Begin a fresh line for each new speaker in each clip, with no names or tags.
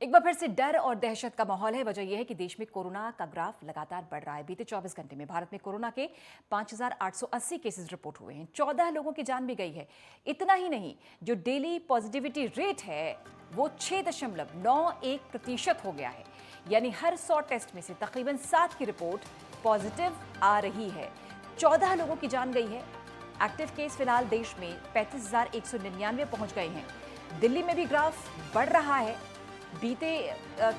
एक बार फिर से डर और दहशत का माहौल है। वजह यह है कि देश में कोरोना का ग्राफ लगातार बढ़ रहा है। बीते 24 घंटे में भारत में कोरोना के 5,880 केसेस रिपोर्ट हुए हैं। 14 लोगों की जान भी गई है। इतना ही नहीं, जो डेली पॉजिटिविटी रेट है वो 6.91% हो गया है। यानी हर 100 टेस्ट में से तकरीबन 7 की रिपोर्ट पॉजिटिव आ रही है। 14 लोगों की जान गई है। एक्टिव केस फिलहाल देश में 35,199 पहुंच गए हैं। दिल्ली में भी ग्राफ बढ़ रहा है। बीते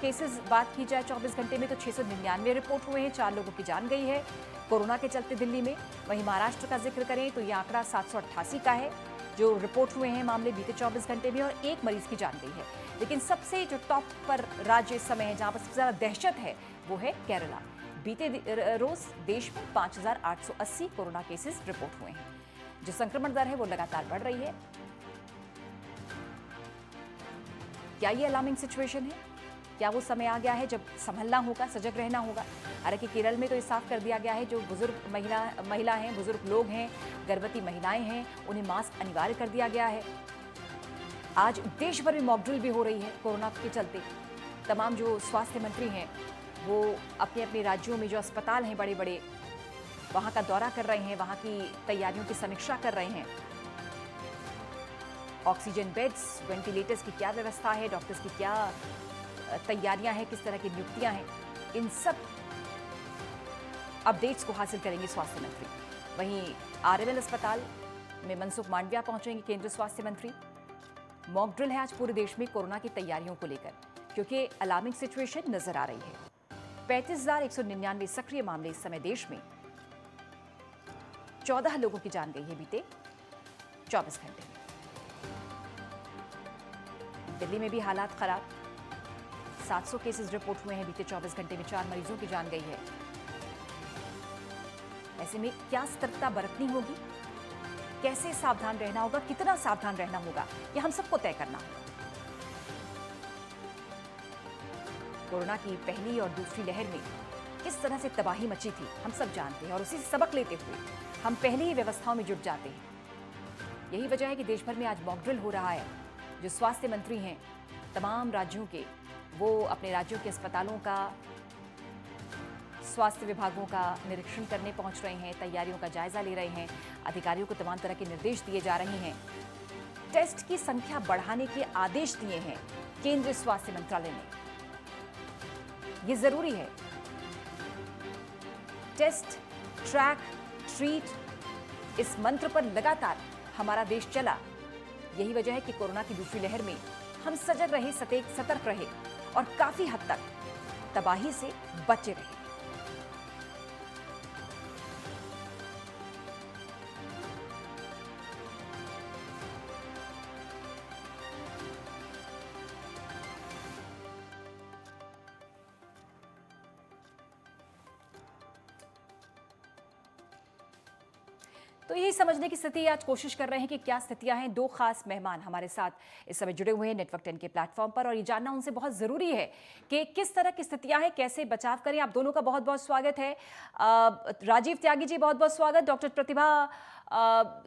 केसेस बात की जाए 24 घंटे में तो 699 रिपोर्ट हुए हैं। 4 लोगों की जान गई है कोरोना के चलते दिल्ली में। वहीं महाराष्ट्र का जिक्र करें तो यह आंकड़ा 788 का है जो रिपोर्ट हुए हैं मामले बीते 24 घंटे में, और एक मरीज की जान गई है। लेकिन सबसे जो टॉप पर राज्य इस समय है जहां पर सबसे ज्यादा दहशत है वो है केरला। बीते रोज देश में 5,880 कोरोना केसेस रिपोर्ट हुए हैं। जो संक्रमण दर है वो लगातार बढ़ रही है। क्या ये अलार्मिंग सिचुएशन है? क्या वो समय आ गया है जब संभलना होगा, सजग रहना होगा? हालांकि केरल में तो ये साफ कर दिया गया है, जो बुजुर्ग महिला हैं, बुजुर्ग लोग हैं, गर्भवती महिलाएं हैं, उन्हें मास्क अनिवार्य कर दिया गया है। आज देश भर में मॉक ड्रिल भी हो रही है कोरोना के चलते। तमाम जो स्वास्थ्य मंत्री हैं वो अपने अपने राज्यों में जो अस्पताल हैं बड़े बड़े, वहां का दौरा कर रहे हैं, वहां की तैयारियों की समीक्षा कर रहे हैं। ऑक्सीजन बेड्स, वेंटिलेटर्स की क्या व्यवस्था है, डॉक्टर्स की क्या तैयारियां हैं, किस तरह की नियुक्तियां हैं, इन सब अपडेट्स को हासिल करेंगे स्वास्थ्य मंत्री। वहीं आरएमएल अस्पताल में मनसुख मांडविया पहुंचेंगे केंद्रीय स्वास्थ्य मंत्री। मॉक ड्रिल है आज पूरे देश में कोरोना की तैयारियों को लेकर, क्योंकि अलार्मिंग सिचुएशन नजर आ रही है। 35,199 सक्रिय मामले इस समय देश में। 14 लोगों की जान गई है बीते 24 घंटे में। दिल्ली में भी हालात खराब। 700 केसेस रिपोर्ट हुए हैं बीते 24 घंटे में। 4 मरीजों की जान गई है। ऐसे में क्या सतर्कता बरतनी होगी, कैसे सावधान रहना होगा, कितना सावधान रहना होगा, यह हम सबको तय करना होगा। कोरोना की पहली और दूसरी लहर में किस तरह से तबाही मची थी हम सब जानते हैं, और उसी से सबक लेते हुए हम पहले ही व्यवस्थाओं में जुट जाते हैं। यही वजह है कि देश भर में आज मॉक ड्रिल हो रहा है। जो स्वास्थ्य मंत्री हैं तमाम राज्यों के, वो अपने राज्यों के अस्पतालों का, स्वास्थ्य विभागों का निरीक्षण करने पहुंच रहे हैं, तैयारियों का जायजा ले रहे हैं। अधिकारियों को तमाम तरह के निर्देश दिए जा रहे हैं। टेस्ट की संख्या बढ़ाने के आदेश दिए हैं केंद्रीय स्वास्थ्य मंत्रालय ने। ये जरूरी है। टेस्ट, ट्रैक, ट्रीट, इस मंत्र पर लगातार हमारा देश चला। यही वजह है कि कोरोना की दूसरी लहर में हम सजग रहे, सतर्क रहे और काफी हद तक तबाही से बचे रहे। तो यही समझने की स्थिति आज कोशिश कर रहे हैं कि क्या स्थितियां हैं। 2 खास मेहमान हमारे साथ इस समय जुड़े हुए हैं नेटवर्क 10 के प्लेटफॉर्म पर, और ये जानना उनसे बहुत जरूरी है कि किस तरह की स्थितियां हैं, कैसे बचाव करें। आप दोनों का बहुत बहुत स्वागत है। राजीव त्यागी जी बहुत बहुत स्वागत। डॉक्टर प्रतिभा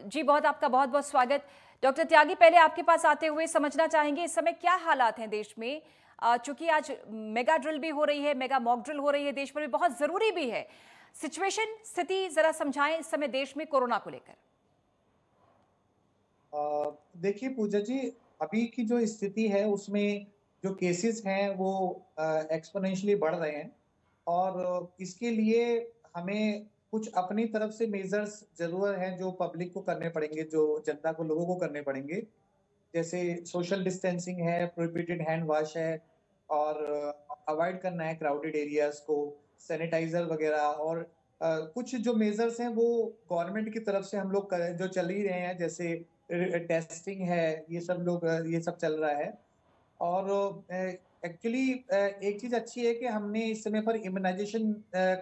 जी आपका बहुत बहुत स्वागत। डॉक्टर त्यागी, पहले आपके पास आते हुए समझना चाहेंगे इस समय क्या हालात हैं देश में, चूंकि आज मेगा ड्रिल भी हो रही है, मेगा मॉक ड्रिल हो रही है देश भर में, बहुत जरूरी भी है। सिचुएशन, स्थिति जरा समझाएं इस समय देश में कोरोना को लेकर।
देखिए पूजा जी, अभी की जो स्थिति है उसमें जो केसेस हैं वो एक्सपोनेंशियली बढ़ रहे हैं, और इसके लिए हमें कुछ अपनी तरफ से मेजर्स जरूर हैं जो पब्लिक को करने पड़ेंगे, जो जनता को, लोगों को करने पड़ेंगे। जैसे सोशल डिस्टेंसिंग है, प्रोहिबिटेड हैंड वॉश है, और अवॉइड करना है क्राउडेड एरियाज को, सैनिटाइजर वगैरह, और कुछ जो मेजर्स हैं वो गवर्नमेंट की तरफ से हम लोग जो चल ही रहे हैं, जैसे टेस्टिंग है, ये सब चल रहा है। और एक्चुअली एक चीज अच्छी है कि हमने इस समय पर इम्यूनाइजेशन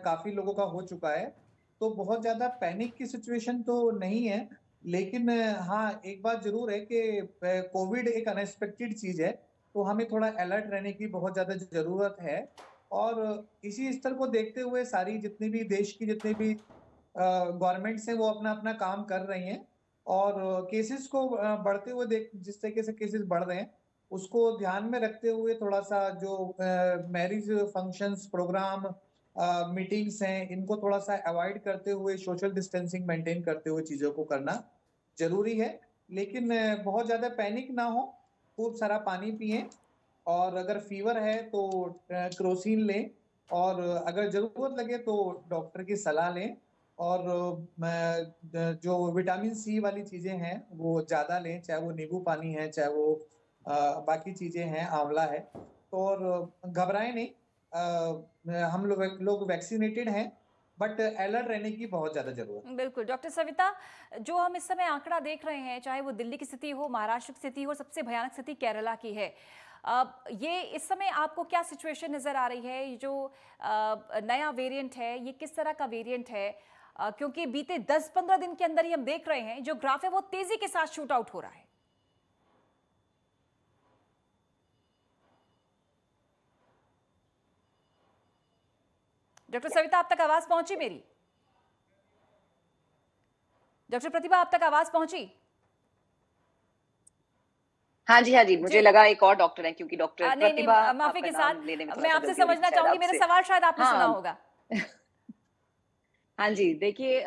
काफी लोगों का हो चुका है, तो बहुत ज्यादा पैनिक की सिचुएशन तो नहीं है। लेकिन हाँ, एक बात जरूर है कि कोविड एक अनएक्सपेक्टेड चीज है, तो हमें थोड़ा अलर्ट रहने की बहुत ज्यादा जरूरत है। और इसी स्तर को देखते हुए सारी जितनी भी देश की जितनी भी गवर्नमेंट्स हैं वो अपना अपना काम कर रही हैं। और केसेस को बढ़ते हुए देख, जिस तरीके से केसेस बढ़ रहे हैं, उसको ध्यान में रखते हुए थोड़ा-सा जो मैरिज फंक्शंस, प्रोग्राम मीटिंग्स हैं, इनको थोड़ा-सा अवॉइड करते हुए सोशल डिस्टेंसिंग मेंटेन करते हुए चीज़ों को करना ज़रूरी है। लेकिन बहुत ज़्यादा पैनिक ना हो, खूब सारा पानी पिएँ और अगर फ़ीवर है तो क्रोसिन लें और अगर ज़रूरत लगे तो डॉक्टर की सलाह लें और जो विटामिन सी वाली चीज़ें हैं, वो ज़्यादा लें, चाहे वो नींबू पानी है, चाहे वो बाकी चीज़ें हैं, आँवला है। तो और घबराएँ नहीं हम लोग वैक्सीनेटेड हैं, बट अलर्ट रहने की बहुत ज़्यादा ज़रूरत है।
बिल्कुल। डॉक्टर सविता, जो हम इस समय आंकड़ा देख रहे हैं, चाहे वो दिल्ली की स्थिति हो, महाराष्ट्र की स्थिति हो, सबसे भयानक स्थिति केरला की है। ये इस समय आपको क्या सिचुएशन नज़र आ रही है? ये जो नया वेरिएंट है, ये किस तरह का वेरिएंट है? क्योंकि बीते 10-15 दिन के अंदर ही हम देख रहे हैं, जो ग्राफ है वो तेज़ी के साथ शूट आउट हो रहा है। डॉक्टर सविता, आप तक आवाज़ पहुँची मेरी? डॉक्टर प्रतिभा, आप तक आवाज़ पहुँची?
हाँ जी, हाँ जी। मुझे
जी।
लगा एक और डॉक्टर हैं क्योंकि डॉक्टर
नहीं, नहीं,
प्रतिभा
माफ़ी
आपका
के साथ
नाम लेने में
मैं
थोड़ा-सा
आपसे
गलती हो रही थी
समझना
शायद
चाहूँगी, मेरा
आपसे।
सवाल शायद आपने सुना
हाँ।
होगा।
हाँ जी, देखिए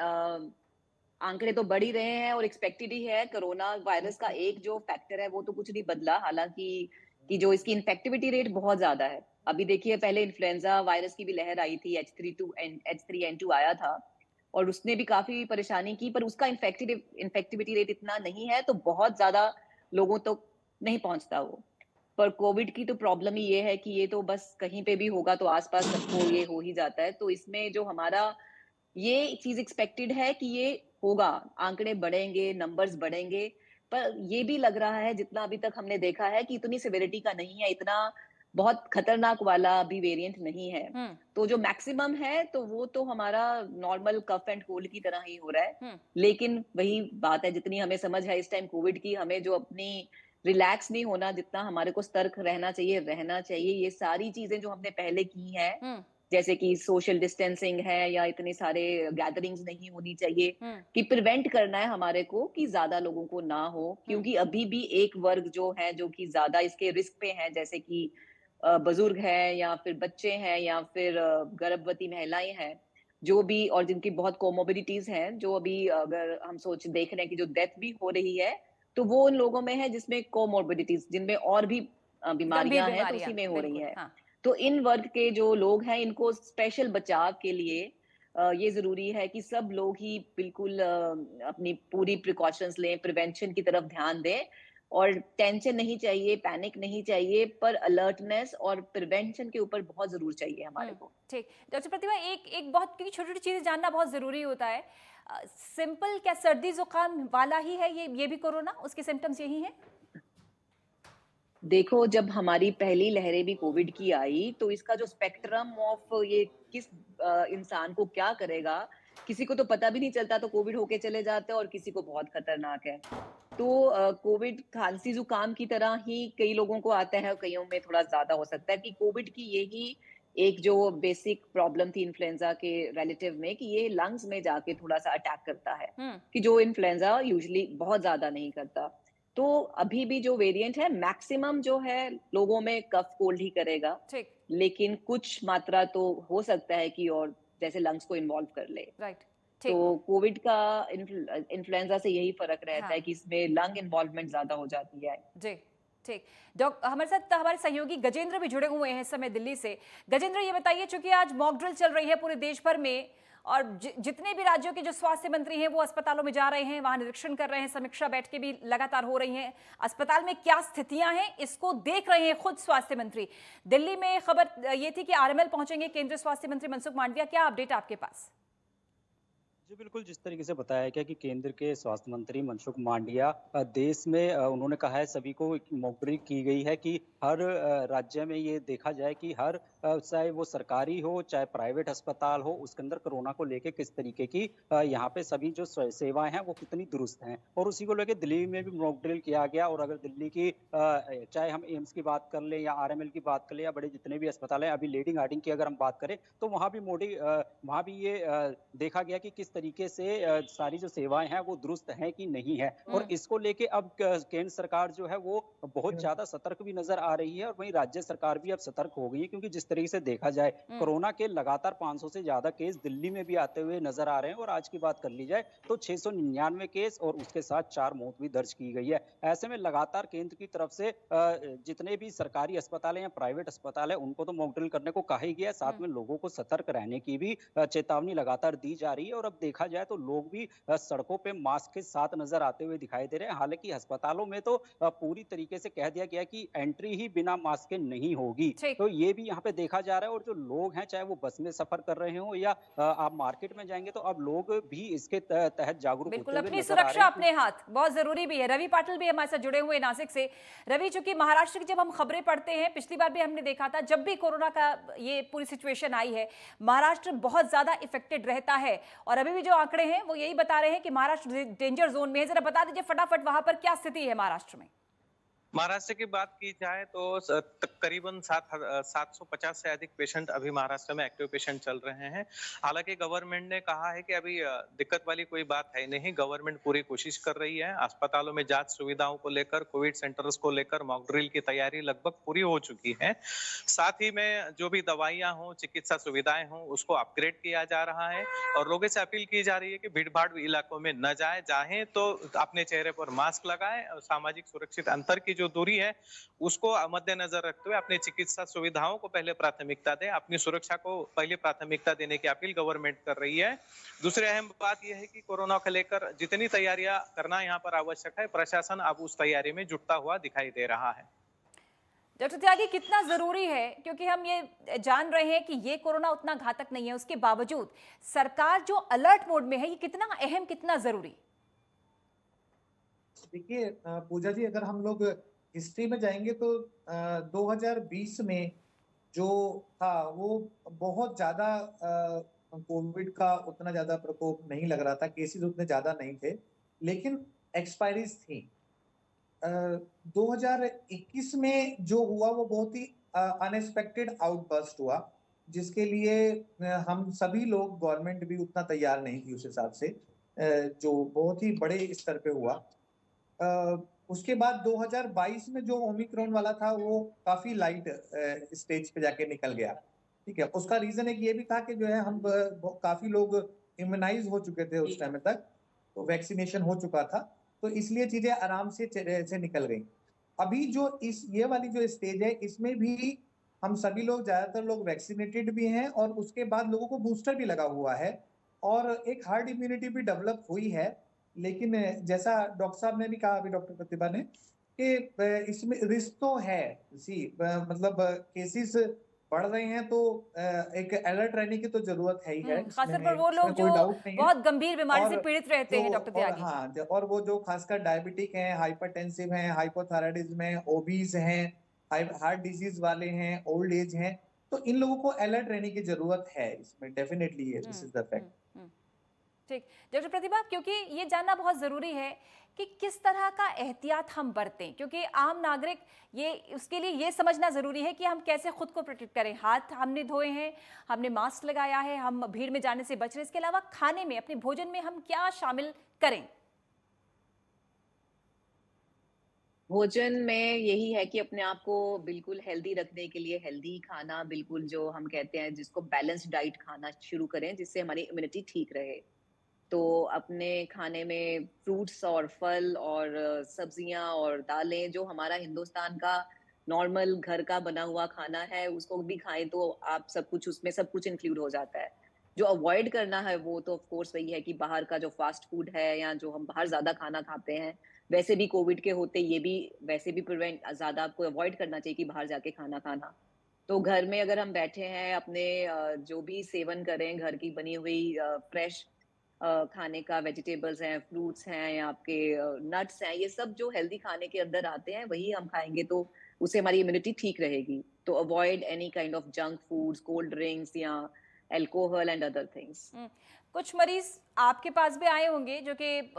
आंकड़े तो बढ़ ही रहे हैं और एक्सपेक्टेड ही है। कोरोना वायरस का एक जो फैक्टर है वो तो कुछ नहीं बदला, हालाँकि कि जो इसकी इन्फेक्टिविटी रेट बहुत ज़्यादा है। अभी देखिए पहले इन्फ्लुएंज़ा वायरस की भी लहर आई थी, H3N2 आया था और उसने भी काफ़ी परेशानी की, पर उसका इन्फेक्टिविटी रेट इतना नहीं है, तो बहुत ज़्यादा लोगों तक नहीं पहुँचता वो। पर कोविड की तो प्रॉब्लम ही ये है कि ये तो बस कहीं पे भी होगा तो आस-पास सबको ये हो ही जाता है। तो इसमें जो हमारा ये चीज़ एक्सपेक्टेड है कि ये होगा, आंकड़े बढ़ेंगे, नंबर्स बढ़ेंगे, पर ये भी लग रहा है जितना अभी तक हमने देखा है कि इतनी सिविरिटी का नहीं है, इतना बहुत खतरनाक वाला अभी वेरिएंट नहीं है।
हुँ,
तो जो मैक्सिमम है, तो वो तो हमारा नॉर्मल कफ एंड कोल्ड की तरह ही हो रहा है।
हुँ,
लेकिन वही बात है, जितनी हमें समझ है इस टाइम कोविड की, हमें जो अपनी रिलैक्स नहीं होना, जितना हमारे को सतर्क रहना चाहिए, रहना चाहिए। ये सारी चीज़ें जो हमने पहले की हैं,
हुँ,
जैसे कि सोशल डिस्टेंसिंग है या इतने सारे गैदरिंग्स नहीं होनी चाहिए,
हुँ,
कि प्रिवेंट करना है हमारे को कि ज़्यादा लोगों को ना हो।
हुँ,
क्योंकि अभी भी एक वर्ग जो है, जो कि ज़्यादा इसके रिस्क पे है, जैसे कि बुज़ुर्ग हैं या फिर बच्चे हैं या फिर गर्भवती महिलाएँ हैं, जो भी और जिनकी बहुत कोमोर्बिडिटीज़ हैं, जो अभी अगर हम देख रहे हैं कि जो डेथ भी हो रही है, तो वो उन लोगों में है जिसमें कोमोर्बिडिटीज़ जिनमें और भी
गंभीर
बीमारियाँ हैं, तो उसी
बीमारियाँ,
में हो रही
बिल्कुल,
हैं।
हाँ।
तो इन वर्ग के जो लोग हैं, इनको स्पेशल बचाव के लिए ये ज़रूरी है कि सब लोग ही बिल्कुल अपनी पूरी प्रिकॉशंस लें, प्रिवेंशन की तरफ ध्यान दें और टेंशन नहीं चाहिए, पैनिक नहीं चाहिए, पर अलर्टनेस और प्रिवेंशन के ऊपर बहुत ज़रूर चाहिए हमारे को।
ठीक। डॉक्टर प्रतिभा, एक एक बहुत क्योंकि छोटी-छोटी चीज़ें जानना बहुत ज़रूरी होता है। सिंपल क्या सर्दी-ज़ुकाम वाला ही है ये भी कोरोना? उसके सिम्पटम्स यही हैं?
देखो, जब हमारी पहली लहरें भी कोविड की आई, तो इसका जो स्पेक्ट्रम ऑफ ये किस इंसान को क्या करेगा, किसी को तो पता भी नहीं चलता, तो कोविड होके चले जाते हैं और किसी को बहुत खतरनाक है। तो कोविड खाँसी-ज़ुकाम की तरह ही कई लोगों को आता है और कइयों में थोड़ा ज़्यादा हो सकता है कि कोविड की यही एक जो बेसिक प्रॉब्लम थी इन्फ्लुएंज़ा के रिलेटिव में कि ये लंग्स में जाके थोड़ा-सा अटैक करता है,
हुँ,
कि जो इन्फ्लुएंज़ा यूजुअली बहुत ज़्यादा नहीं करता। तो अभी भी जो वेरिएंट है मैक्सिमम जो है लोगों में कफ कोल्ड ही करेगा,
ठीक,
लेकिन कुछ मात्रा तो हो सकता है कि और जैसे लंग्स को इन्वॉल्व कर ले।
राइट,
तो
ठीक।
कोविड का इन्फ्लुएंजा से यही फ़र्क रहता
हाँ।
है कि इसमें लंग इन्वॉल्वमेंट ज़्यादा हो जाती है।
जी, ठीक। हमारे साथ हमारे सहयोगी गजेंद्र भी जुड़े हुए हैं इस समय दिल्ली से। गजेंद्र, ये बताइए, चूँकि आज मॉक ड्रिल चल रही है पूरे देश भर में और जितने भी राज्यों के जो स्वास्थ्य मंत्री हैं वो अस्पतालों में जा रहे हैं, वहाँ निरीक्षण कर रहे हैं, समीक्षा बैठकें भी लगातार हो रही हैं। अस्पताल में क्या स्थितियाँ हैं, इसको देख रहे हैं खुद स्वास्थ्य मंत्री। दिल्ली में खबर ये थी कि आरएमएल पहुँचेंगे केंद्रीय स्वास्थ्य मंत्री मनसुख मांडविया। क्या अपडेट आपके पास?
जी, बिल्कुल, जिस तरीके से बताया गया कि केंद्र के स्वास्थ्य मंत्री मनसुख मांडविया देश में उन्होंने कहा है सभी को एक मॉक ड्रिल की गई है कि हर राज्य में ये देखा जाए कि हर चाहे वो सरकारी हो, चाहे प्राइवेट अस्पताल हो, उसके अंदर कोरोना को लेके किस तरीके की यहाँ पे सभी जो सेवाएँ हैं, वो कितनी दुरुस्त हैं। और उसी को लेके दिल्ली में भी मॉक ड्रिल किया गया और अगर दिल्ली की चाहे हम एम्स की बात कर लें या आरएमएल की बात कर लें या बड़े जितने भी अस्पताल हैं, अभी लीडिंग हार्डिंग की अगर हम बात करें, तो वहाँ भी वहाँ भी ये देखा गया कि किस तरीके से सारी जो सेवाएं हैं वो दुरुस्त हैं कि नहीं है। और
हम्म।
इसको लेके अब केंद्र सरकार जो है वो बहुत ज्यादा सतर्क भी नजर आ रही है, और वहीं राज्य सरकार भी अब सतर्क हो गई है, क्योंकि जिस तरीके से देखा जाए
हम्म।
कोरोना के लगातार 500 से ज्यादा केस दिल्ली में भी आते हुए नजर आ रहे हैं, और आज की बात कर ली जाए तो 699 केस और उसके साथ 4 मौत भी दर्ज की गई है। ऐसे में लगातार केंद्र की तरफ से जितने भी सरकारी अस्पताल हैं या प्राइवेट अस्पताल है उनको तो मॉक ड्रिल करने को कहा ही गया है, साथ में लोगों को सतर्क रहने की भी चेतावनी लगातार दी जा रही है। और अब देखा जाए तो लोग भी सड़कों पे मास्क के साथ नजर आते हुए दिखाई दे रहे हैं। हालांकि अस्पतालों में तो पूरी तरीके से कह दिया गया है कि एंट्री ही बिना मास्क के नहीं होगी।
ठीक।
तो ये भी यहाँ पे देखा जा रहा है, और जो लोग हैं चाहे वो बस में सफर कर रहे हो या आप मार्केट में जाएंगे तो अब लोग भी इसके तहत जागरूक
बिल्कुल,
होते हुए
अपनी
नजर आ रहे
सुरक्षा
हैं।
अपने हाथ बहुत जरूरी भी है। रवि पाटिल भी हमारे साथ जुड़े हुए हैं नासिक से। रवि, चूंकि महाराष्ट्र की जब हम खबरें पढ़ते हैं, पिछली बार भी हमने देखा था जब भी कोरोना का ये पूरी सिचुएशन आई है, महाराष्ट्र बहुत ज्यादा इफेक्टेड रहता है। और अभी भी जो आंकड़े हैं वो यही बता रहे हैं कि महाराष्ट्र डेंजर जोन में है। जरा बता दीजिए फटाफट वहां पर क्या स्थिति है महाराष्ट्र में।
महाराष्ट्र की बात की जाए तो करीबन 750 से अधिक पेशेंट अभी महाराष्ट्र में एक्टिव पेशेंट चल रहे हैं। हालांकि गवर्नमेंट ने कहा है कि अभी दिक्कत वाली कोई बात है नहीं। गवर्नमेंट पूरी कोशिश कर रही है। अस्पतालों में जांच सुविधाओं को लेकर, कोविड सेंटर्स को लेकर मॉक ड्रिल की तैयारी लगभग पूरी हो चुकी है। साथ ही में जो भी दवाइयां हों, चिकित्सा सुविधाएं हों, उसको अपग्रेड किया जा रहा है। और लोगों से अपील की जा रही है कि भीड़ भाड़ इलाकों में न जाए तो अपने चेहरे पर मास्क लगाएं और सामाजिक सुरक्षित अंतर की जो दूरी है उसको मद्देनजर रखते हुए अपनी चिकित्सा सुविधाओं को पहले प्राथमिकता दें। अपनी सुरक्षा को पहले प्राथमिकता देने की अपील गवर्नमेंट कर रही है। दूसरी अहम बात यह है कि कोरोना को लेकर जितनी तैयारियां करना यहाँ पर आवश्यक है, प्रशासन अब उस तैयारी में जुटता हुआ दिखाई दे रहा है।
डॉक्टर त्यागी, कितना जरूरी है, क्योंकि हम ये जान रहे हैं कि ये कोरोना उतना घातक नहीं है, उसके बावजूद सरकार जो अलर्ट मोड में है, ये कितना अहम, कितना जरूरी?
देखिए पूजा जी, अगर हम लोग हिस्ट्री में जाएंगे तो 2020 में जो था वो बहुत ज्यादा कोविड का उतना ज्यादा प्रकोप नहीं लग रहा था, केसेस उतने ज्यादा नहीं थे, लेकिन एक्सपायरीज थी। 2021 में जो हुआ वो बहुत ही अनएक्सपेक्टेड आउटबर्स्ट हुआ, जिसके लिए हम सभी लोग, गवर्नमेंट भी उतना तैयार नहीं थी उस हिसाब से, जो बहुत ही बड़े स्तर पे हुआ। उसके बाद 2022 में जो ओमिक्रॉन वाला था वो काफी लाइट स्टेज पे जाके निकल गया। ठीक है, उसका रीजन एक ये भी था कि जो है हम काफी लोग इम्यूनाइज हो चुके थे उस टाइम तक, तो वैक्सीनेशन हो चुका था, तो इसलिए चीजें आराम से निकल गई। अभी जो ये वाली जो स्टेज है, इसमें भी हम सभी लोग, ज्यादातर लोग वैक्सीनेटेड भी हैं और उसके बाद लोगों को बूस्टर भी लगा हुआ है और एक हार्ड इम्यूनिटी भी डेवलप हुई है। लेकिन जैसा डॉक्टर साहब ने भी कहा अभी, डॉक्टर प्रतिभा ने, कि इसमें रिस्क तो है। मतलब केसेस बढ़ रहे हैं तो एक अलर्ट रहने की तो जरूरत है ही है,
खासतौर पर वो लोग
इसमें
जो
कोई डाउट नहीं है।
बहुत गंभीर बीमारी से
और
पीड़ित रहते हैं डॉक्टर त्यागी।
हाँ, और वो जो खासकर डायबिटिक हैं, हाइपरटेंसिव हैं, हाइपोथायराइडिज्म हैं, ओबीज हैं, हार्ट डिजीज वाले हैं, ओल्ड एज हैं, तो इन लोगों को अलर्ट रहने की जरूरत है इसमें, definitely this is the fact.
ठीक, डॉक्टर प्रतिभा, क्योंकि ये जानना बहुत जरूरी है कि किस तरह का एहतियात हम बरतें, क्योंकि आम नागरिक ये उसके लिए ये समझना जरूरी है कि हम कैसे खुद को प्रोटेक्ट करें। हाथ हमने धोए हैं, हमने मास्क लगाया है, हम भीड़ में जाने से बच रहे हैं, इसके अलावा खाने में, अपने भोजन में हम क्या शामिल करें?
भोजन में यही है कि अपने आप को बिल्कुल हेल्दी रखने के लिए हेल्दी खाना, बिल्कुल जो हम कहते हैं जिसको बैलेंस्ड डाइट खाना शुरू करें, जिससे हमारी इम्यूनिटी ठीक रहे। तो अपने खाने में फ्रूट्स और फल और सब्जियां और दालें, जो हमारा हिंदुस्तान का नॉर्मल घर का बना हुआ खाना है, उसको भी खाएं तो आप सब कुछ, उसमें सब कुछ इंक्लूड हो जाता है। जो अवॉइड करना है वो तो ऑफ कोर्स वही है कि बाहर का जो फास्ट फूड है या जो हम बाहर ज्यादा खाना खाते हैं, वैसे भी कोविड के होते ये भी वैसे भी प्रिवेंट ज्यादा आपको अवॉइड करना चाहिए कि बाहर जाके खाना खाना। तो घर में अगर हम बैठे हैं, अपने जो भी सेवन करें घर की बनी हुई फ्रेश खाने का, वेजिटेबल्स हैं, फ्रूट्स हैं या आपके नट्स हैं, ये सब जो हेल्दी खाने के अंदर आते हैं वही हम खाएंगे तो उससे हमारी इम्यूनिटी ठीक रहेगी। तो avoid any kind of junk foods, cold drinks या अल्कोहल एंड अदर थिंग्स।
कुछ मरीज आपके पास भी आए होंगे जो कि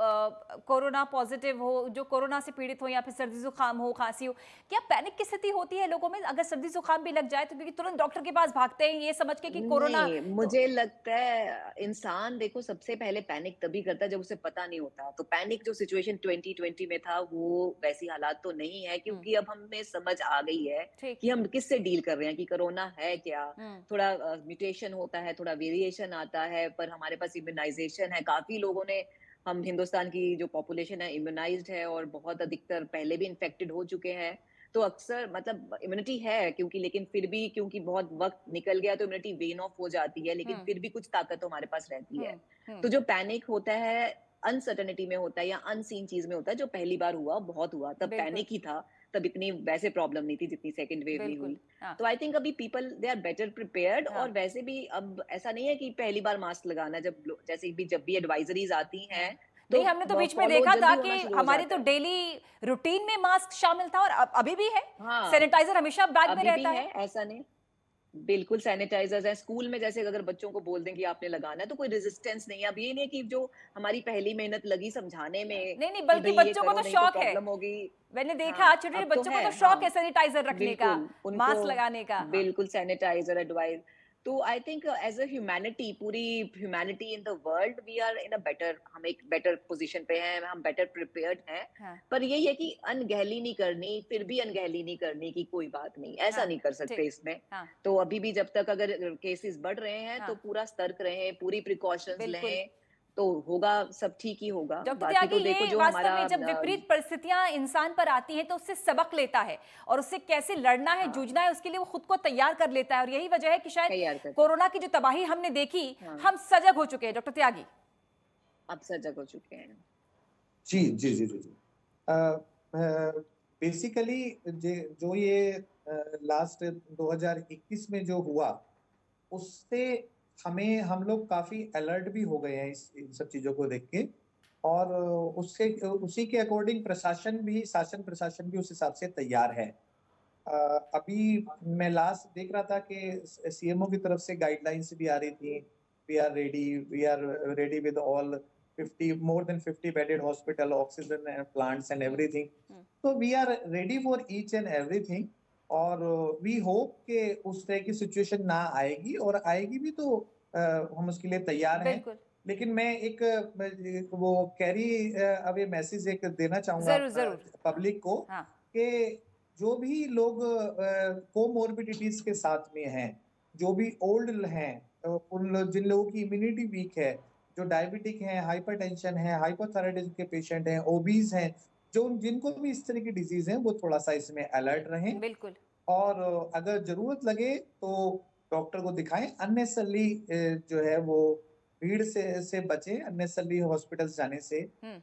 कोरोना पॉजिटिव हो, जो कोरोना से पीड़ित हो या फिर सर्दी जुकाम हो, खांसी हो। क्या पैनिक की स्थिति होती है लोगों में अगर सर्दी जुकाम भी लग जाए तो, क्योंकि तुरंत डॉक्टर के पास भागते हैं ये समझ के कि कोरोना।
नहीं,
तो
मुझे लगता है इंसान देखो सबसे पहले पैनिक तभी करता है जब उसे पता नहीं होता। तो पैनिक जो सिचुएशन 2020 में था वो वैसी हालात तो नहीं है, क्योंकि अब हमें समझ आ गई है
ठीक।
कि हम किससे डील कर रहे हैं, कि कोरोना है क्या।
हम्म।
थोड़ा म्यूटेशन होता है, थोड़ा वेरिएशन आता है, पर हमारे पास इम्यूनाइजेशन है। काफी लोगों ने, हम हिंदुस्तान की जो पॉपुलेशन है इम्यूनाइज्ड है, और बहुत अधिकतर पहले भी इन्फेक्टेड हो चुके हैं। तो अक्सर मतलब इम्यूनिटी है क्योंकि, लेकिन फिर भी क्योंकि बहुत वक्त निकल गया तो इम्यूनिटी वेन ऑफ हो जाती है, लेकिन
हम्म।
फिर भी कुछ ताकत तो हमारे पास रहती है।
हम्म।
तो जो पैनिक होता है अनसर्टेनिटी में होता है या अनसीन चीज में होता है, जो पहली बार हुआ बहुत हुआ तब
बिल्कुल।
पैनिक ही था। तब इतनी वैसे प्रॉब्लम नहीं थी जितनी सेकंड वेव में
बिल्कुल।
हुई।
हाँ।
तो आई थिंक अभी people they are better prepared.
हाँ।
और वैसे भी अब ऐसा नहीं है कि पहली बार मास्क लगाना, जैसे भी जब भी एडवाइजरीज आती हैं
हाँ।
तो
नहीं, हमने तो बीच में
फॉलो
देखा था
जल्दी
कि
होना शुरू हो
हमारी
जाता
तो
है।
डेली रूटीन में मास्क शामिल था और अभी भी है।
हाँ,
सैनिटाइजर हमेशा बैग में
अभी भी
रहता
है,
है।
ऐसा नहीं। बिल्कुल सैनिटाइजर्स है स्कूल में, जैसे अगर बच्चों को बोल दें कि आपने लगाना है तो कोई रेजिस्टेंस नहीं है। अब ये नहीं है कि जो हमारी पहली मेहनत लगी समझाने में
नहीं नहीं,
कि
बल्कि
भाई ये
बच्चों को
करो
तो
नहीं तो
शौक है।
प्रॉब्लम होगी।
मैंने देखा
हाँ,
छोटे छोटे
अब तो
बच्चों को
है।
तो शौक है
हाँ,
सैनिटाइजर रखने का,
बिल्कुल, उनको
मास्क लगाने का। हाँ।
बिल्कुल सैनिटाइजर एडवाइस। तो I think as a humanity, पूरी humanity in the world, we are in a better, हम एक बेटर पोजीशन पे हैं, हम बेटर प्रिपेयर्ड हैं।
हाँ।
पर यही है कि अनगहली नहीं करनी, फिर भी अनगहली नहीं करनी कि कोई बात नहीं, ऐसा
हाँ।
नहीं कर सकते
ठीक।
इसमें।
हाँ।
तो अभी भी जब तक अगर केसेस बढ़ रहे हैं तो
हाँ।
पूरा सतर्क रहें, पूरी प्रिकॉशंस
बिल्कुल।
लें, तो होगा, सब ठीक ही होगा।
डॉक्टर
बाकी
त्यागी,
तो देखो
ये
जो
वास्तव
हमारा
में जब विपरीत परिस्थितियां इंसान पर आती हैं तो उससे सबक लेता है और उससे कैसे लड़ना है,
हाँ,
जूझना है, उसके लिए वो खुद को तैयार कर लेता है। और यही वजह है कि शायद
तैयार करते
कोरोना की जो तबाही हमने देखी,
हाँ,
हम सजग हो चुके हैं। डॉक्टर त्यागी।
अब सजग हो चुके हैं।
जी जी जी जी जी। बेसिकली जो ये लास्ट 2021 में जो हुआ उससे हम लोग काफी अलर्ट भी हो गए हैं इन सब चीजों को देख के। और उससे उसी के अकॉर्डिंग शासन प्रशासन भी उस हिसाब से तैयार है। अभी मैं लास्ट देख रहा था कि सीएमओ की तरफ से गाइडलाइंस भी आ रही थी। We are ready with all 50 more than 50 bedded hospital, oxygen and plants and everything. तो we are ready for each and everything. और वी होप कि उस तरह की सिचुएशन ना आएगी, और आएगी भी तो हम उसके लिए तैयार हैं।
बिल्कुल।
लेकिन मैं वो कैरी अब ये मैसेज एक देना चाहूंगा
जरूर जरूर।
पब्लिक को
हाँ।
कि जो भी लोग कोमोर्बिडिटीज के साथ में हैं, जो भी ओल्ड हैं, जिन लोगों की इम्यूनिटी वीक है, जो डायबिटिक हैं, हाइपरटेंशन है, हाइपोथायराइडिज्म के पेशेंट हैं, ओबीज हैं, जो जिनको भी इस तरह की डिजीज है, वो थोड़ा सा इसमें अलर्ट रहें।
बिल्कुल।
और अगर जरूरत लगे तो डॉक्टर को दिखाएं। अननेसेसरली जो है वो भीड़ से बचें, अननेसेसरली हॉस्पिटल्स जाने से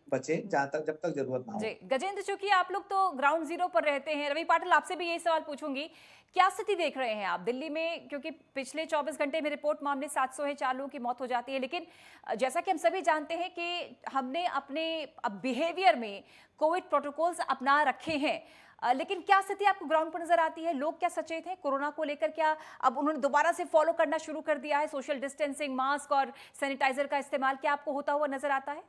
बचें जब तक जरूरत ना हो।
जी गजेंद्र, चूंकि आप लोग तो ग्राउंड जीरो पर रहते हैं, रवि पाटिल आपसे भी यही सवाल पूछूंगी, क्या स्थिति देख रहे हैं आप दिल्ली में? क्योंकि पिछले 24 घंटे में रिपोर्ट मामले 700 है, 4 लोगों की मौत हो जाती है, लेकिन जैसा कि हम सभी जानते हैं कि हमने अपने बिहेवियर में कोविड प्रोटोकॉल्स अपना रखे हैं, लेकिन क्या स्थिति आपको ग्राउंड पर नजर आती है? लोग क्या सचेत हैं कोरोना को लेकर? क्या अब उन्होंने दोबारा से फॉलो करना शुरू कर दिया है सोशल डिस्टेंसिंग, मास्क और सैनिटाइजर का इस्तेमाल? क्या आपको होता हुआ नजर आता है?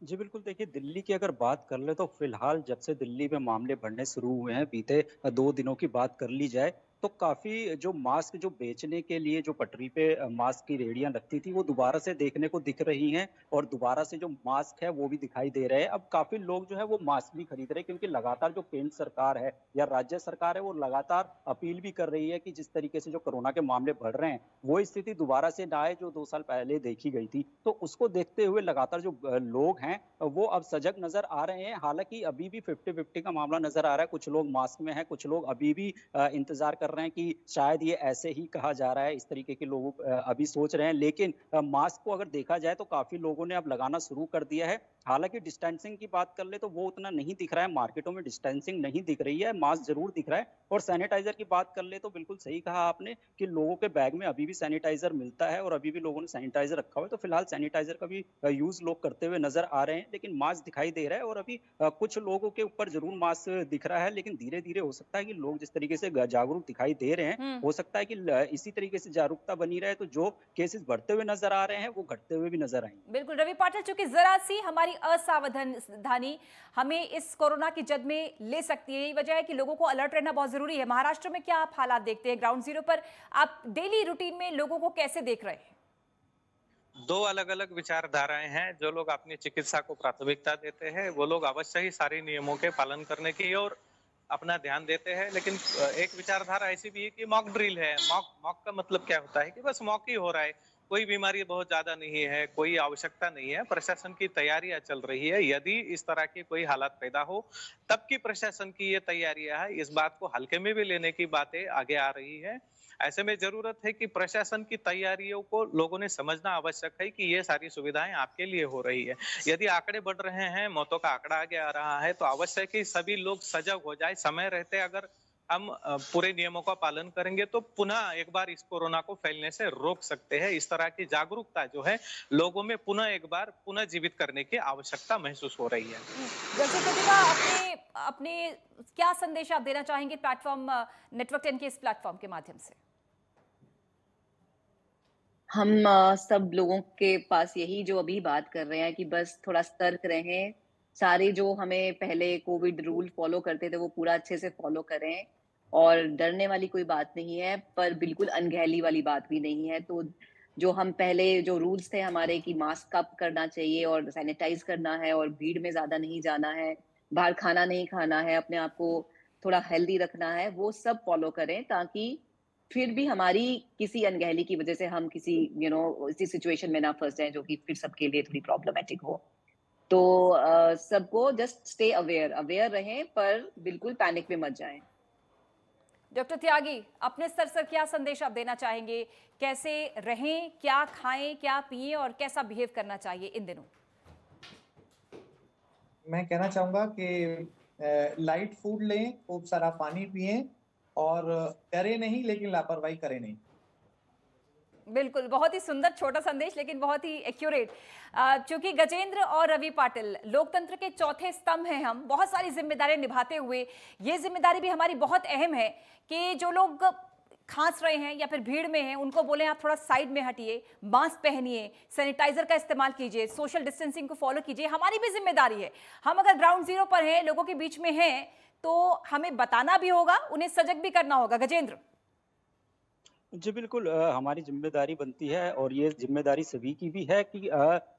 जी बिल्कुल, देखिए दिल्ली की अगर बात कर ले तो फिलहाल जब से दिल्ली में मामले बढ़ने शुरू हुए हैं, बीते 2 दिनों की बात कर ली जाए, तो काफ़ी जो मास्क जो बेचने के लिए जो पटरी पे मास्क की रेहड़ियाँ लगती थी, वो दोबारा से देखने को दिख रही हैं और दोबारा से जो मास्क है वो भी दिखाई दे रहे हैं। अब काफ़ी लोग जो है वो मास्क भी खरीद रहे हैं, क्योंकि लगातार जो केंद्र सरकार है या राज्य सरकार है, वो लगातार अपील भी कर रही है कि जिस तरीके से जो कोरोना के मामले बढ़ रहे हैं, वो स्थिति दोबारा से ना आए जो 2 साल पहले देखी गई थी। तो उसको देखते हुए लगातार जो लोग हैं वो अब सजग नजर आ रहे हैं। हालांकि अभी भी 50-50 का मामला नजर आ रहा है, कुछ लोग मास्क में हैं, कुछ लोग अभी भी इंतजार कर रहे हैं कि शायद ये ऐसे ही कहा जा रहा है, इस तरीके के लोग अभी सोच रहे हैं। लेकिन मास्क को अगर देखा जाए तो काफी लोगों ने अब लगाना शुरू कर दिया है। हालांकि डिस्टेंसिंग की बात कर ले तो वो उतना नहीं दिख रहा है, मार्केटों में डिस्टेंसिंग नहीं दिख रही है, मास्क जरूर दिख रहा है। और सैनिटाइजर की बात कर ले तो बिल्कुल सही कहा आपने कि लोगों के बैग में अभी भी सैनिटाइजर मिलता है और अभी भी लोगों ने सैनिटाइजर रखा हुआ है, तो फिलहाल सैनिटाइजर का भी यूज लोग करते हुए नजर आ रहे हैं, लेकिन मास्क दिखाई दे रहा है। और अभी कुछ लोगों के ऊपर जरूर मास्क दिख रहा है, लेकिन धीरे धीरे हो सकता है कि लोग जिस तरीके से जागरूक दिखाई दे रहे हैं,
हम्म।
हो सकता है कि इसी तरीके से जागरूकता बनी रहे तो जो केसेस बढ़ते हुए नजर आ रहे हैं वो घटते हुए भी नजर आएंगे।
बिल्कुल रवि पाटिल, चूंकि जरा सी हमारी असावधानी हमें इस कोरोना की जद में ले सकती है, यही वजह है कि लोगों को अलर्ट रहना बहुत जरूरी है। महाराष्ट्र में क्या आप हालात देखते हैं ग्राउंड जीरो पर? आप डेली रूटीन में लोगों को कैसे देख रहे हैं?
दो अलग अलग विचारधाराएं हैं। जो लोग अपनी चिकित्सा को प्राथमिकता देते हैं वो लोग अवश्य ही सारे नियमों के पालन करने की ओर अपना ध्यान देते हैं, लेकिन एक विचारधारा ऐसी भी है कि मॉक ड्रिल है। मॉक मॉक का मतलब क्या होता है कि बस मॉक ही हो रहा है, कोई बीमारी बहुत ज्यादा नहीं है, कोई आवश्यकता नहीं है, प्रशासन की तैयारियां चल रही है। यदि इस तरह की कोई हालत पैदा हो तब की प्रशासन की ये तैयारियां है, इस बात को हल्के में भी लेने की बातें आगे आ रही है। ऐसे में जरूरत है कि प्रशासन की तैयारियों को लोगों ने समझना आवश्यक है कि ये सारी सुविधाएं आपके लिए हो रही है। यदि आंकड़े बढ़ रहे हैं, मौतों का आंकड़ा आगे आ रहा है, तो आवश्यक है कि सभी लोग सजग हो जाए। समय रहते अगर हम पूरे नियमों का पालन करेंगे तो पुनः एक बार इस कोरोना को फैलने से रोक सकते हैं। इस तरह की जागरूकता जो है लोगों में पुनः एक बार पुनः जीवित करने की आवश्यकता महसूस हो रही है।
दर्शक प्रतिभा, अपने अपने क्या संदेश आप देना चाहेंगे प्लेटफॉर्म नेटवर्क 10 के इस प्लेटफॉर्म के माध्यम से?
हम सब लोगों के पास यही जो अभी बात कर रहे हैं कि बस थोड़ा सतर्क रहें। सारे जो हमें पहले कोविड रूल फॉलो करते थे वो पूरा अच्छे से फॉलो करें, और डरने वाली कोई बात नहीं है, पर बिल्कुल अनगहली वाली बात भी नहीं है। तो जो हम पहले जो रूल्स थे हमारे कि मास्क अप करना चाहिए और सैनिटाइज करना है और भीड़ में ज्यादा नहीं जाना है, बाहर खाना नहीं खाना है, अपने आप को थोड़ा हेल्दी रखना है, वो सब फॉलो करें, ताकि फिर भी हमारी किसी अनगहली की वजह से हम किसी इसी सिचुएशन में ना फंस जाएं जो कि फिर सबके लिए थोड़ी प्रॉब्लमेटिक हो। तो सबको जस्ट स्टे अवेयर अवेयर रहें, पर बिल्कुल पैनिक में मत जाएं।
डॉक्टर त्यागी, अपने स्तर से क्या संदेश आप देना चाहेंगे? कैसे रहें, क्या खाएं, क्या पिएं और कैसा बिहेव करना चाहिए इन दिनों?
मैं कहना चाहूंगा कि लाइट फूड लें, खूब सारा पानी पिएं और करें नहीं लेकिन लापरवाही करें नहीं।
बिल्कुल, बहुत ही सुंदर छोटा संदेश, लेकिन बहुत ही एक्यूरेट। चूंकि गजेंद्र और रवि पाटिल लोकतंत्र के चौथे स्तंभ हैं, हम बहुत सारी जिम्मेदारियां निभाते हुए ये जिम्मेदारी भी हमारी बहुत अहम है कि जो लोग खांस रहे हैं या फिर भीड़ में हैं उनको बोलें आप थोड़ा साइड में हटिए, मास्क पहनिए, सैनिटाइजर का इस्तेमाल कीजिए, सोशल डिस्टेंसिंग को फॉलो कीजिए। हमारी भी जिम्मेदारी है। हम अगर ग्राउंड जीरो पर हैं, लोगों के बीच में हैं, तो हमें बताना भी होगा, उन्हें सजग भी करना होगा। गजेंद्र?
जी बिल्कुल, हमारी जिम्मेदारी बनती है और ये जिम्मेदारी सभी की भी है कि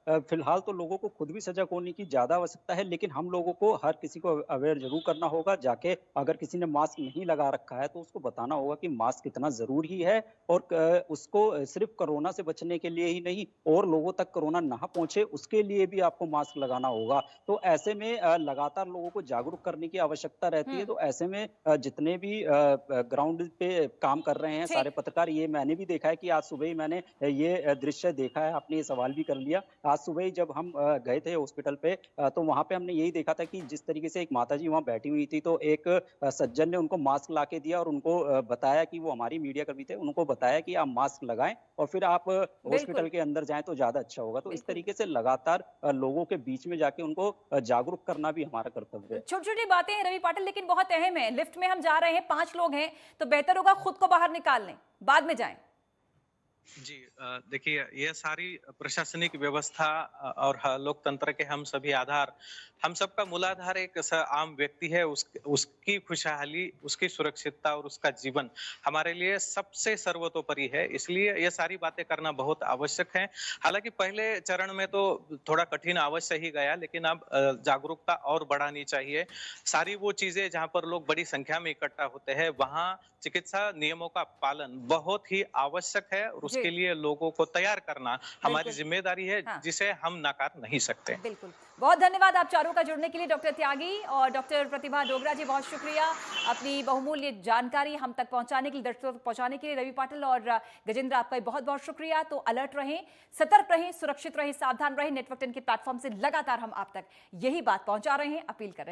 फिलहाल तो लोगों को खुद भी सजग होने की ज़्यादा आवश्यकता है, लेकिन हम लोगों को हर किसी को अवेयर जरूर करना होगा। जाके अगर किसी ने मास्क नहीं लगा रखा है तो उसको बताना होगा कि मास्क कितना ज़रूरी है, और उसको सिर्फ कोरोना से बचने के लिए ही नहीं और लोगों तक कोरोना ना पहुंचे उसके लिए भी आपको मास्क लगाना होगा। तो ऐसे में लगातार लोगों को जागरूक करने की आवश्यकता रहती है। तो ऐसे में जितने भी ग्राउंड पे काम कर रहे हैं सारे
ठीक।
पत्रकार, ये मैंने भी देखा है कि आज सुबह ही मैंने ये दृश्य देखा है, आपने ये सवाल भी कर लिया। आज सुबह ही जब हम गए थे हॉस्पिटल पे, तो वहां पे हमने यही देखा था कि जिस तरीके से एक माताजी वहां बैठी हुई थी, तो एक सज्जन ने उनको मास्क ला के दिया और उनको बताया कि वो हमारी मीडिया कर्मी थे, उनको बताया कि आप मास्क लगाएं और फिर आप हॉस्पिटल के अंदर जाएं तो ज्यादा अच्छा होगा। तो इस तरीके से लगातार लोगों के बीच में जाके उनको जागरूक करना भी हमारा कर्तव्य है।
छोटी छोटी बातें हैं रवि पाटिल, लेकिन बहुत अहम है। लिफ्ट में हम जा रहे हैं, 5 लोग हैं, तो बेहतर होगा खुद को बाहर निकाल लें, बाद में जाएं।
जी, देखिए ये सारी प्रशासनिक व्यवस्था और लोकतंत्र के हम सभी आधार, हम सबका मूलाधार एक आम व्यक्ति है। उसकी खुशहाली, उसकी सुरक्षितता और उसका जीवन हमारे लिए सबसे सर्वतोपरि है। इसलिए ये सारी बातें करना बहुत आवश्यक है। हालांकि पहले चरण में तो थोड़ा कठिन अवश्य ही गया, लेकिन अब जागरूकता और बढ़ानी चाहिए। सारी वो चीजें जहाँ पर लोग बड़ी संख्या में इकट्ठा होते हैं वहाँ चिकित्सा नियमों का पालन बहुत ही आवश्यक है और उसके लिए लोगों को तैयार करना हमारी
बिल्कुल।
जिम्मेदारी है,
हाँ।
जिसे हम नकार नहीं सकते।
बिल्कुल। बहुत धन्यवाद आप चारों का जुड़ने के लिए, डॉक्टर त्यागी और डॉक्टर प्रतिभा डोगरा जी, बहुत शुक्रिया अपनी बहुमूल्य जानकारी हम तक पहुंचाने के लिए, दर्शकों तक पहुंचाने के लिए। रवि पाटिल और गजेंद्र, आपका बहुत बहुत शुक्रिया। तो अलर्ट रहें, सतर्क रहें, सुरक्षित रहें, सावधान रहें। नेटवर्क 10 के प्लेटफॉर्म से लगातार हम आप तक यही बात पहुंचा रहे हैं, अपील कर रहे हैं।